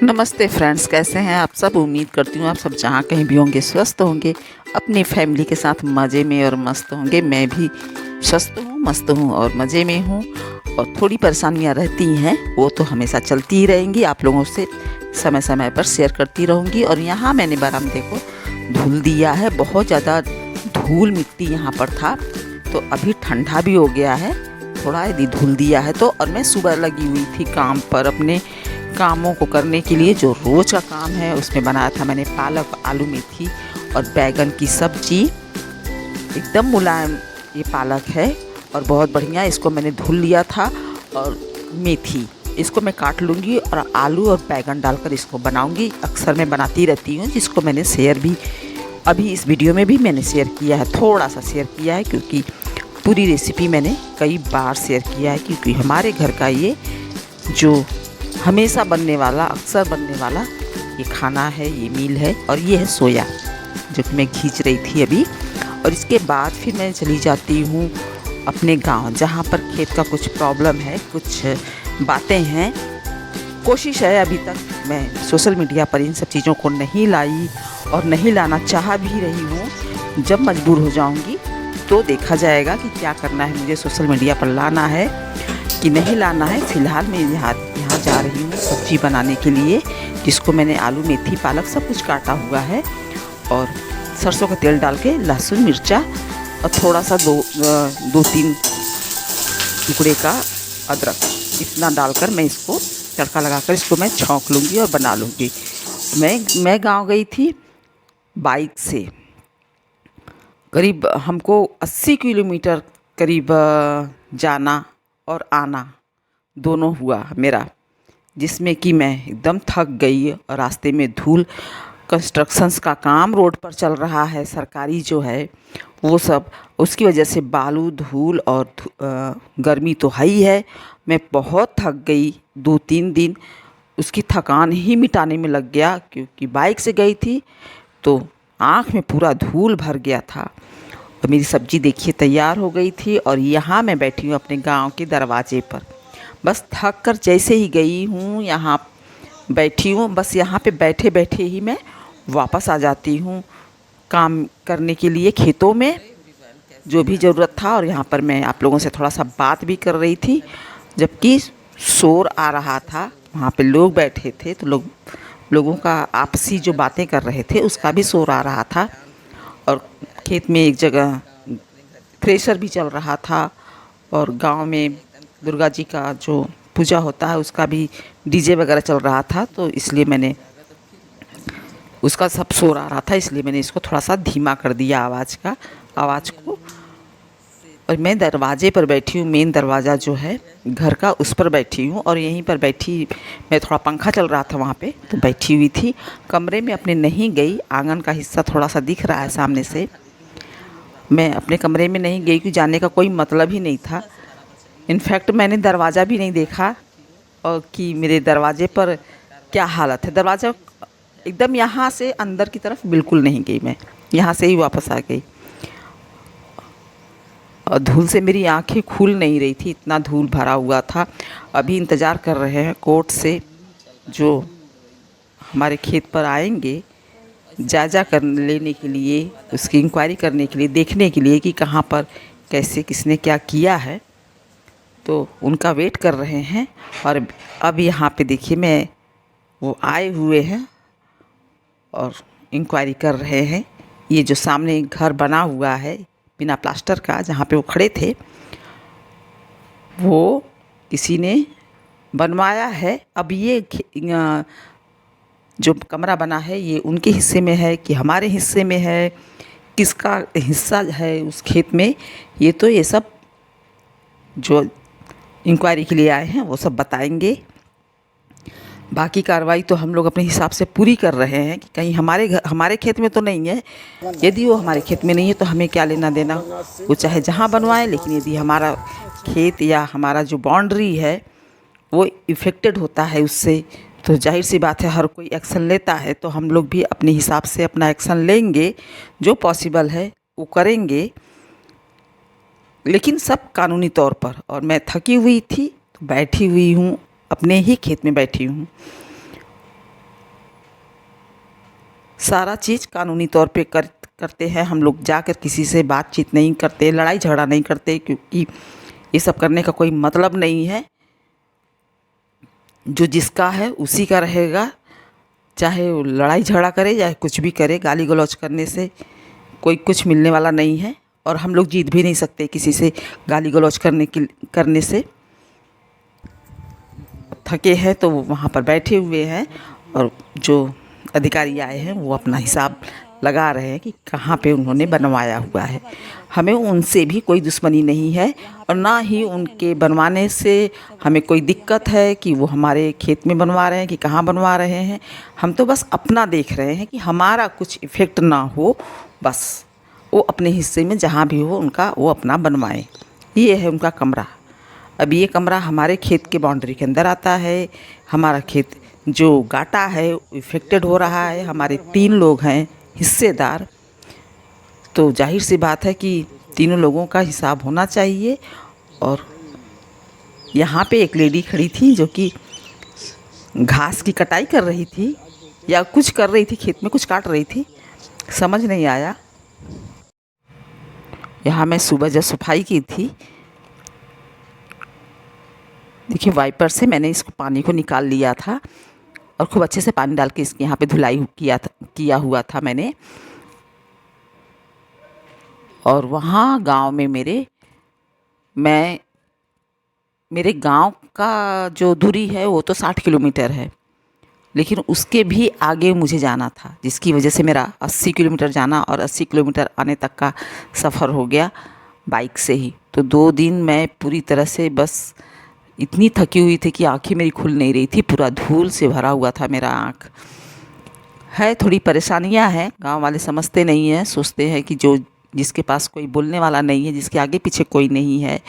नमस्ते फ्रेंड्स, कैसे हैं आप सब। उम्मीद करती हूँ आप सब जहाँ कहीं भी होंगे स्वस्थ होंगे, अपनी फैमिली के साथ मज़े में और मस्त होंगे। मैं भी स्वस्थ हूँ, मस्त हूँ और मज़े में हूँ। और थोड़ी परेशानियाँ रहती हैं, वो तो हमेशा चलती ही रहेंगी, आप लोगों से समय समय पर शेयर करती रहूँगी। और यहाँ मैंने बरामदे को धुल दिया है, बहुत ज़्यादा धूल मिट्टी यहाँ पर था, तो अभी ठंडा भी हो गया है, थोड़ा यदि धुल दिया है तो। और मैं सुबह लगी हुई थी काम पर, अपने कामों को करने के लिए, जो रोज़ का काम है। उसमें बनाया था मैंने पालक, आलू, मेथी और बैगन की सब्जी। एकदम मुलायम ये पालक है और बहुत बढ़िया। इसको मैंने धुल लिया था। और मेथी इसको मैं काट लूँगी और आलू और बैगन डालकर इसको बनाऊँगी। अक्सर मैं बनाती रहती हूँ, जिसको मैंने शेयर भी अभी इस वीडियो में भी मैंने शेयर किया है, थोड़ा सा शेयर किया है, क्योंकि पूरी रेसिपी मैंने कई बार शेयर किया है। क्योंकि हमारे घर का ये जो हमेशा बनने वाला, अक्सर बनने वाला ये खाना है, ये मील है। और ये है सोया, जो कि मैं खींच रही थी अभी। और इसके बाद फिर मैं चली जाती हूँ अपने गांव, जहाँ पर खेत का कुछ प्रॉब्लम है, कुछ बातें हैं। कोशिश है, अभी तक मैं सोशल मीडिया पर इन सब चीज़ों को नहीं लाई और नहीं लाना चाह भी रही हूँ। जब मजबूर हो जाऊँगी तो देखा जाएगा कि क्या करना है, मुझे सोशल मीडिया पर लाना है कि नहीं लाना है। फ़िलहाल मैं यहाँ जा रही हूँ सब्ज़ी बनाने के लिए, जिसको मैंने आलू, मेथी, पालक सब कुछ काटा हुआ है। और सरसों का तेल डाल के लहसुन, मिर्चा और थोड़ा सा दो तीन टुकड़े का अदरक, इतना डालकर मैं इसको तड़का लगाकर इसको मैं छौंक लूँगी और बना लूँगी। मैं गांव गई थी बाइक से, करीब हमको 80 किलोमीटर करीब जाना और आना दोनों हुआ मेरा, जिसमें कि मैं एकदम थक गई। और रास्ते में धूल, कंस्ट्रक्शंस का काम रोड पर चल रहा है, सरकारी जो है वो सब, उसकी वजह से बालू, धूल और गर्मी तो है ही है। मैं बहुत थक गई, 2-3 दिन उसकी थकान ही मिटाने में लग गया, क्योंकि बाइक से गई थी तो आँख में पूरा धूल भर गया था। और मेरी सब्ज़ी देखिए तैयार हो गई थी। और यहाँ मैं बैठी हूँ अपने गांव के दरवाजे पर, बस थक कर जैसे ही गई हूँ यहाँ बैठी हूँ, बस यहाँ पे बैठे बैठे ही मैं वापस आ जाती हूँ काम करने के लिए खेतों में, जो भी ज़रूरत था। और यहाँ पर मैं आप लोगों से थोड़ा सा बात भी कर रही थी, जबकि शोर आ रहा था, वहाँ पे लोग बैठे थे तो लोगों का आपसी जो बातें कर रहे थे उसका भी शोर आ रहा था। और खेत में एक जगह थ्रेशर भी चल रहा था। और गांव में दुर्गा जी का जो पूजा होता है उसका भी डीजे वगैरह चल रहा था, तो इसलिए मैंने उसका सब शोर आ रहा था, इसलिए मैंने इसको थोड़ा सा धीमा कर दिया आवाज़ को। और मैं दरवाजे पर बैठी हूँ, मेन दरवाज़ा जो है घर का, उस पर बैठी हूँ। और यहीं पर बैठी मैं, थोड़ा पंखा चल रहा था वहाँ पे, तो बैठी हुई थी। कमरे में अपने नहीं गई, आंगन का हिस्सा थोड़ा सा दिख रहा है सामने से। मैं अपने कमरे में नहीं गई, क्योंकि जाने का कोई मतलब ही नहीं था। इनफैक्ट मैंने दरवाज़ा भी नहीं देखा और कि मेरे दरवाजे पर क्या हालत है। दरवाज़ा एकदम यहाँ से अंदर की तरफ बिल्कुल नहीं गई, मैं यहाँ से ही वापस आ गई। और धूल से मेरी आंखें खुल नहीं रही थी, इतना धूल भरा हुआ था। अभी इंतज़ार कर रहे हैं कोर्ट से, जो हमारे खेत पर आएंगे जायज़ा कर लेने के लिए, उसकी इंक्वायरी करने के लिए, देखने के लिए कि कहाँ पर कैसे किसने क्या किया है, तो उनका वेट कर रहे हैं। और अब यहाँ पे देखिए मैं, वो आए हुए हैं और इंक्वायरी कर रहे हैं। ये जो सामने घर बना हुआ है बिना प्लास्टर का, जहाँ पे वो खड़े थे, वो किसी ने बनवाया है। अब ये जो कमरा बना है ये उनके हिस्से में है कि हमारे हिस्से में है, किसका हिस्सा है उस खेत में, ये सब जो इंक्वायरी के लिए आए हैं वो सब बताएंगे। बाकी कार्रवाई तो हम लोग अपने हिसाब से पूरी कर रहे हैं कि कहीं हमारे खेत में तो नहीं है। यदि वो हमारे खेत में नहीं है तो हमें क्या लेना देना, वो चाहे जहाँ बनवाए। लेकिन यदि हमारा खेत या हमारा जो बाउंड्री है वो इफ़ेक्टेड होता है उससे, तो जाहिर सी बात है हर कोई एक्शन लेता है, तो हम लोग भी अपने हिसाब से अपना एक्शन लेंगे, जो पॉसिबल है वो करेंगे, लेकिन सब कानूनी तौर पर। और मैं थकी हुई थी तो बैठी हुई हूँ, अपने ही खेत में बैठी हूँ। सारा चीज़ कानूनी तौर पे करते हैं। हम लोग जाकर किसी से बातचीत नहीं करते, लड़ाई झगड़ा नहीं करते, क्योंकि ये सब करने का कोई मतलब नहीं है। जो जिसका है उसी का रहेगा, चाहे वो लड़ाई झगड़ा करे या कुछ भी करे। गाली गलौज करने से कोई कुछ मिलने वाला नहीं है, और हम लोग जीत भी नहीं सकते किसी से गाली गलौज करने से। थके हैं तो वो वहाँ पर बैठे हुए हैं, और जो अधिकारी आए हैं वो अपना हिसाब लगा रहे हैं कि कहाँ पे उन्होंने बनवाया हुआ है। हमें उनसे भी कोई दुश्मनी नहीं है, और ना ही उनके बनवाने से हमें कोई दिक्कत है कि वो हमारे खेत में बनवा रहे हैं कि कहाँ बनवा रहे हैं। हम तो बस अपना देख रहे हैं कि हमारा कुछ इफ़ेक्ट ना हो, बस वो अपने हिस्से में जहाँ भी हो उनका वो अपना बनवाएं। ये है उनका कमरा। अब ये कमरा हमारे खेत के बाउंड्री के अंदर आता है। हमारा खेत जो गाटा है इफ़ेक्टेड हो रहा है। हमारे 3 लोग हैं हिस्सेदार, तो जाहिर सी बात है कि तीनों लोगों का हिसाब होना चाहिए। और यहाँ पे एक लेडी खड़ी थी जो कि घास की कटाई कर रही थी या कुछ कर रही थी, खेत में कुछ काट रही थी, समझ नहीं आया। यहाँ मैं सुबह जब सफाई की थी, देखिए वाइपर से मैंने इसको पानी को निकाल लिया था, और खूब अच्छे से पानी डाल के इसके यहाँ पे धुलाई किया हुआ था मैंने। और वहाँ गांव में मेरे गांव का जो दूरी है वो तो 60 किलोमीटर है, लेकिन उसके भी आगे मुझे जाना था, जिसकी वजह से मेरा 80 किलोमीटर जाना और 80 किलोमीटर आने तक का सफ़र हो गया बाइक से ही। तो 2 दिन मैं पूरी तरह से बस इतनी थकी हुई थी कि आँखें मेरी खुल नहीं रही थी, पूरा धूल से भरा हुआ था मेरा आँख। है थोड़ी परेशानियां हैं, गांव वाले समझते नहीं हैं, सोचते हैं कि जो जिसके पास कोई बोलने वाला नहीं है, जिसके आगे पीछे कोई नहीं है,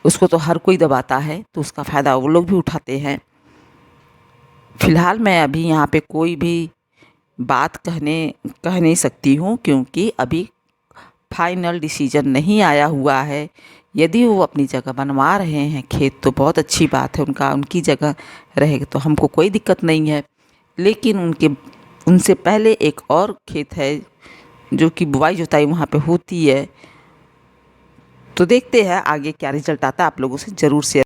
उसको तो हर कोई दबाता है, तो उसका फ़ायदा वो लोग भी उठाते हैं। फ़िलहाल मैं अभी यहाँ पे कोई भी बात कह नहीं सकती हूँ, क्योंकि अभी फाइनल डिसीजन नहीं आया हुआ है। यदि वो अपनी जगह बनवा रहे हैं खेत तो बहुत अच्छी बात है, उनकी जगह रहेगा तो हमको कोई दिक्कत नहीं है। लेकिन उनसे पहले एक और खेत है जो कि बुआई जुताई वहाँ पे होती है, तो देखते हैं आगे क्या रिज़ल्ट आता है। आप लोगों से ज़रूर शेयर